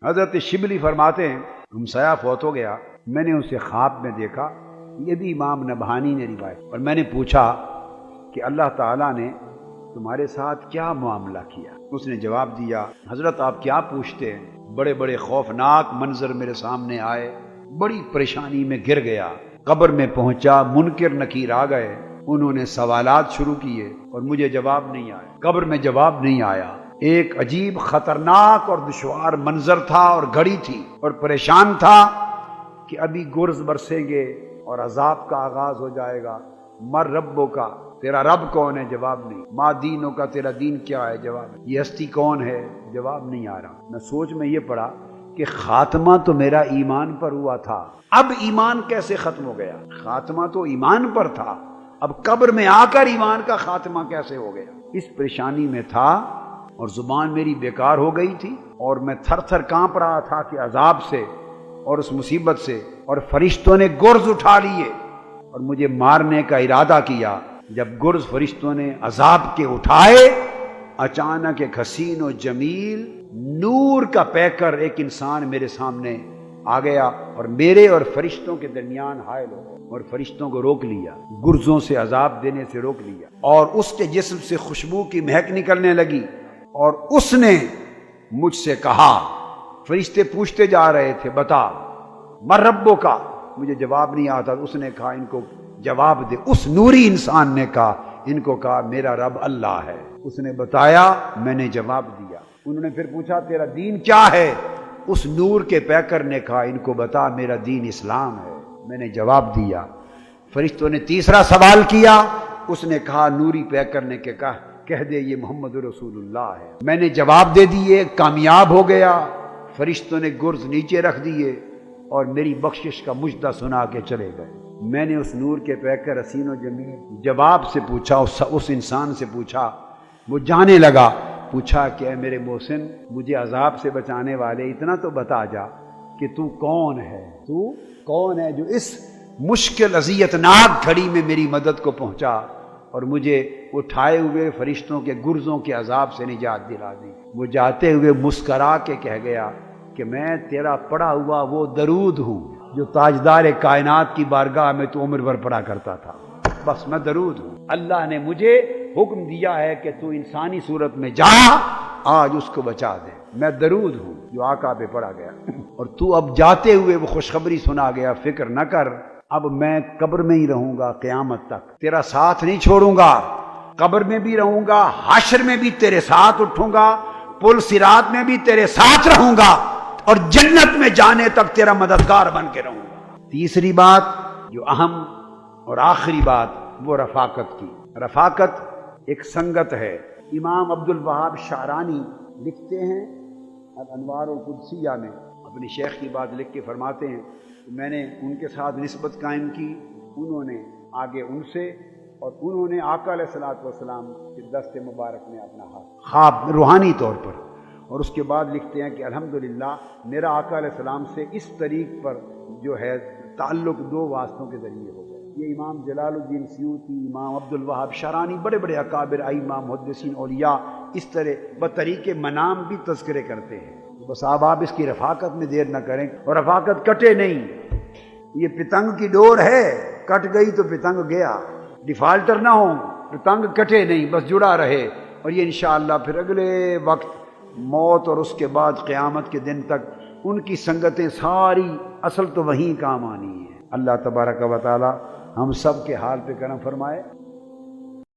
حضرت شبلی فرماتے ہیں ہمسایہ فوت ہو گیا، میں نے اسے خواب میں دیکھا، یہ بھی امام نبہانی نے روایت، اور میں نے پوچھا کہ اللہ تعالیٰ نے تمہارے ساتھ کیا معاملہ کیا؟ اس نے جواب دیا، حضرت آپ کیا پوچھتے ہیں، بڑے بڑے خوفناک منظر میرے سامنے آئے، بڑی پریشانی میں گر گیا، قبر میں پہنچا، منکر نکیر آ گئے، انہوں نے سوالات شروع کیے اور مجھے جواب نہیں آیا، قبر میں جواب نہیں آیا، ایک عجیب خطرناک اور دشوار منظر تھا اور گھڑی تھی اور پریشان تھا کہ ابھی گرز برسیں گے اور عذاب کا آغاز ہو جائے گا، مر ربوں کا، تیرا رب کون ہے؟ جواب نہیں، ما دینوں کا، تیرا دین کیا ہے؟ جواب نہیں، یہ ہستی کون ہے؟ جواب نہیں آ رہا۔ میں سوچ میں یہ پڑا کہ خاتمہ تو میرا ایمان پر ہوا تھا، اب ایمان کیسے ختم ہو گیا؟ خاتمہ تو ایمان پر تھا، اب قبر میں آ کر ایمان کا خاتمہ کیسے ہو گیا؟ اس پریشانی میں تھا اور زبان میری بیکار ہو گئی تھی اور میں تھر تھر کانپ رہا تھا کہ عذاب سے اور اس مصیبت سے، اور فرشتوں نے گرز اٹھا لیے اور مجھے مارنے کا ارادہ کیا۔ جب گرز فرشتوں نے عذاب کے اٹھائے، اچانک ایک حسین و جمیل نور کا پیکر ایک انسان میرے سامنے آ گیا اور میرے اور فرشتوں کے درمیان حائل ہو گیا اور فرشتوں کو روک لیا، گرزوں سے عذاب دینے سے روک لیا، اور اس کے جسم سے خوشبو کی مہک نکلنے لگی، اور اس نے مجھ سے کہا، فرشتے پوچھتے جا رہے تھے، بتا مر ربوں کا، مجھے جواب نہیں آتا، اس نے کہا ان کو جواب دے، اس نوری انسان نے کہا، ان کو کہا میرا رب اللہ ہے، اس نے بتایا، میں نے جواب دیا، انہوں نے پھر پوچھا تیرا دین کیا ہے؟ اس نور کے پیکر نے کہا ان کو بتا میرا دین اسلام ہے، میں نے جواب دیا۔ فرشتوں نے تیسرا سوال کیا، اس نے کہا نوری پیکر نے کہہ دے یہ محمد رسول اللہ ہے، میں نے جواب دے دیے، کامیاب ہو گیا، فرشتوں نے گرز نیچے رکھ دیے اور میری بخشش کا مجدہ سنا کے چلے گئے۔ میں نے اس نور کے پیکر حسین و جمیل جواب سے پوچھا، اس انسان سے پوچھا، وہ جانے لگا، پوچھا کہ اے میرے محسن، مجھے عذاب سے بچانے والے اتنا تو بتا جا کہ تو کون ہے، تو کون ہے جو اس مشکل اذیت ناک گھڑی میں میری مدد کو پہنچا اور مجھے اٹھائے ہوئے فرشتوں کے گرزوں کے عذاب سے نجات دلا دی۔ وہ جاتے ہوئے مسکرا کے کہہ گیا کہ میں تیرا پڑھا ہوا وہ درود ہوں جو تاجدار کائنات کی بارگاہ میں تو عمر بھر پڑھا کرتا تھا، بس میں درود ہوں، اللہ نے مجھے حکم دیا ہے کہ تو انسانی صورت میں جا، آج اس کو بچا دے، میں درود ہوں جو آقا پہ پڑھا گیا، اور تو اب جاتے ہوئے وہ خوشخبری سنا گیا، فکر نہ کر، اب میں قبر میں ہی رہوں گا قیامت تک، تیرا ساتھ نہیں چھوڑوں گا، قبر میں بھی رہوں گا، حشر میں بھی تیرے ساتھ اٹھوں گا، پل صراط میں بھی تیرے ساتھ رہوں گا، اور جنت میں جانے تک تیرا مددگار بن کے رہوں گا۔ تیسری بات جو اہم اور آخری بات، وہ رفاقت کی۔ رفاقت ایک سنگت ہے۔ امام عبد الوہاب شعرانی لکھتے ہیں الانوار القدسیہ میں، اپنی شیخ کی بات لکھ کے فرماتے ہیں کہ میں نے ان کے ساتھ نسبت قائم کی، انہوں نے آگے ان سے، اور انہوں نے آقا علیہ الصلوۃ والسلام کے دست مبارک میں اپنا ہاتھ خواب روحانی طور پر، اور اس کے بعد لکھتے ہیں کہ الحمدللہ میرا آقا علیہ السلام سے اس طریق پر جو ہے تعلق دو واسطوں کے ذریعے ہو گیا۔ یہ امام جلال الدین سیوطی، امام عبد الوہاب شعرانی، بڑے بڑے اکابر ائمہ محدثین اولیاء اس طرح بطریق منام بھی تذکرے کرتے ہیں۔ بس آپ اس کی رفاقت میں دیر نہ کریں، اور رفاقت کٹے نہیں، یہ پتنگ کی ڈور ہے، کٹ گئی تو پتنگ گیا، ڈیفالٹر نہ ہو، پتنگ کٹے نہیں، بس جڑا رہے، اور یہ انشاءاللہ پھر اگلے وقت موت اور اس کے بعد قیامت کے دن تک ان کی سنگتیں ساری اصل تو وہیں کام آنی ہیں۔ اللہ تبارک و تعالی ہم سب کے حال پہ کرم فرمائے۔